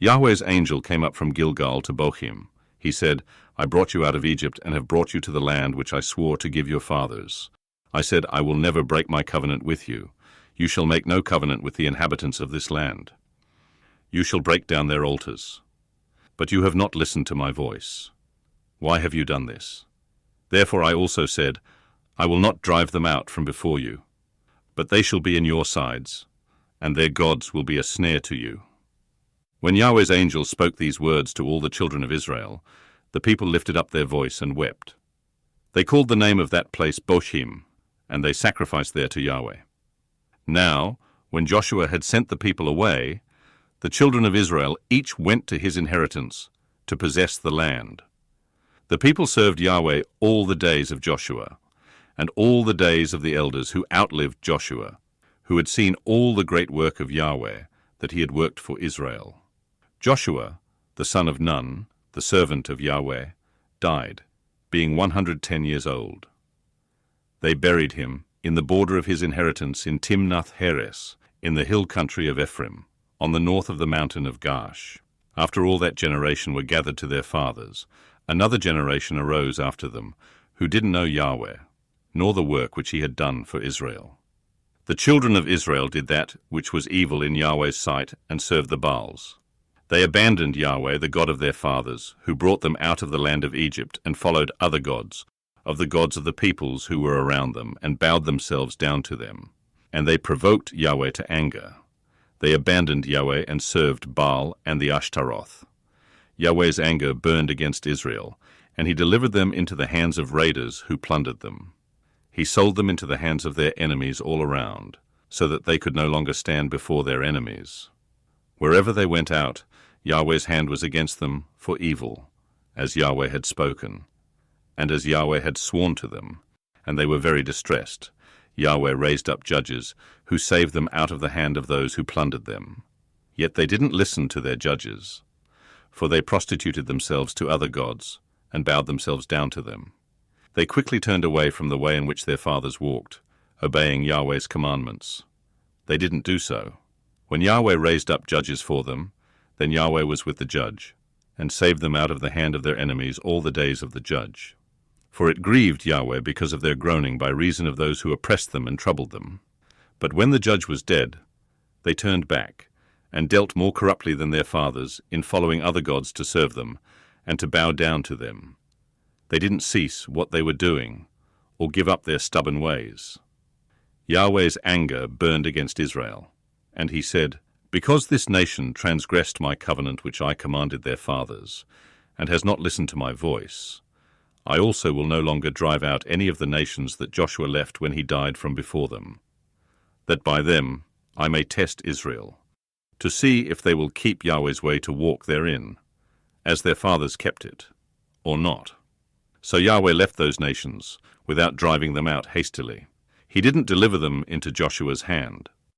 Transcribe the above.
Yahweh's angel came up from Gilgal to Bochim. He said, I brought you out of Egypt and have brought you to the land which I swore to give your fathers. I said, I will never break my covenant with you. You shall make no covenant with the inhabitants of this land. You shall break down their altars. But you have not listened to my voice. Why have you done this? Therefore I also said, I will not drive them out from before you, but they shall be in your sides, and their gods will be a snare to you. When Yahweh's angel spoke these words to all the children of Israel, the people lifted up their voice and wept. They called the name of that place Bochim, and they sacrificed there to Yahweh. Now, when Joshua had sent the people away, the children of Israel each went to his inheritance to possess the land. The people served Yahweh all the days of Joshua, and all the days of the elders who outlived Joshua, who had seen all the great work of Yahweh that he had worked for Israel. Joshua, the son of Nun, the servant of Yahweh, died, being 110 years old. They buried him in the border of his inheritance in Timnath-Heres, in the hill country of Ephraim, on the north of the mountain of Gaash. After all that generation were gathered to their fathers, another generation arose after them, who didn't know Yahweh, nor the work which he had done for Israel. The children of Israel did that which was evil in Yahweh's sight, and served the Baals. They abandoned Yahweh, the God of their fathers, who brought them out of the land of Egypt, and followed other gods, of the gods of the peoples who were around them, and bowed themselves down to them. And they provoked Yahweh to anger. They abandoned Yahweh and served Baal and the Ashtaroth. Yahweh's anger burned against Israel, and he delivered them into the hands of raiders who plundered them. He sold them into the hands of their enemies all around, so that they could no longer stand before their enemies. Wherever they went out, Yahweh's hand was against them for evil, as Yahweh had spoken, and as Yahweh had sworn to them, and they were very distressed. Yahweh raised up judges who saved them out of the hand of those who plundered them. Yet they didn't listen to their judges, for they prostituted themselves to other gods and bowed themselves down to them. They quickly turned away from the way in which their fathers walked, obeying Yahweh's commandments. They didn't do so. When Yahweh raised up judges for them, then Yahweh was with the judge, and saved them out of the hand of their enemies all the days of the judge. For it grieved Yahweh because of their groaning by reason of those who oppressed them and troubled them. But when the judge was dead, they turned back, and dealt more corruptly than their fathers, in following other gods to serve them, and to bow down to them. They didn't cease what they were doing, or give up their stubborn ways. Yahweh's anger burned against Israel, and he said, Because this nation transgressed my covenant which I commanded their fathers, and has not listened to my voice, I also will no longer drive out any of the nations that Joshua left when he died from before them, that by them I may test Israel, to see if they will keep Yahweh's way to walk therein, as their fathers kept it, or not. So Yahweh left those nations, without driving them out hastily. He didn't deliver them into Joshua's hand.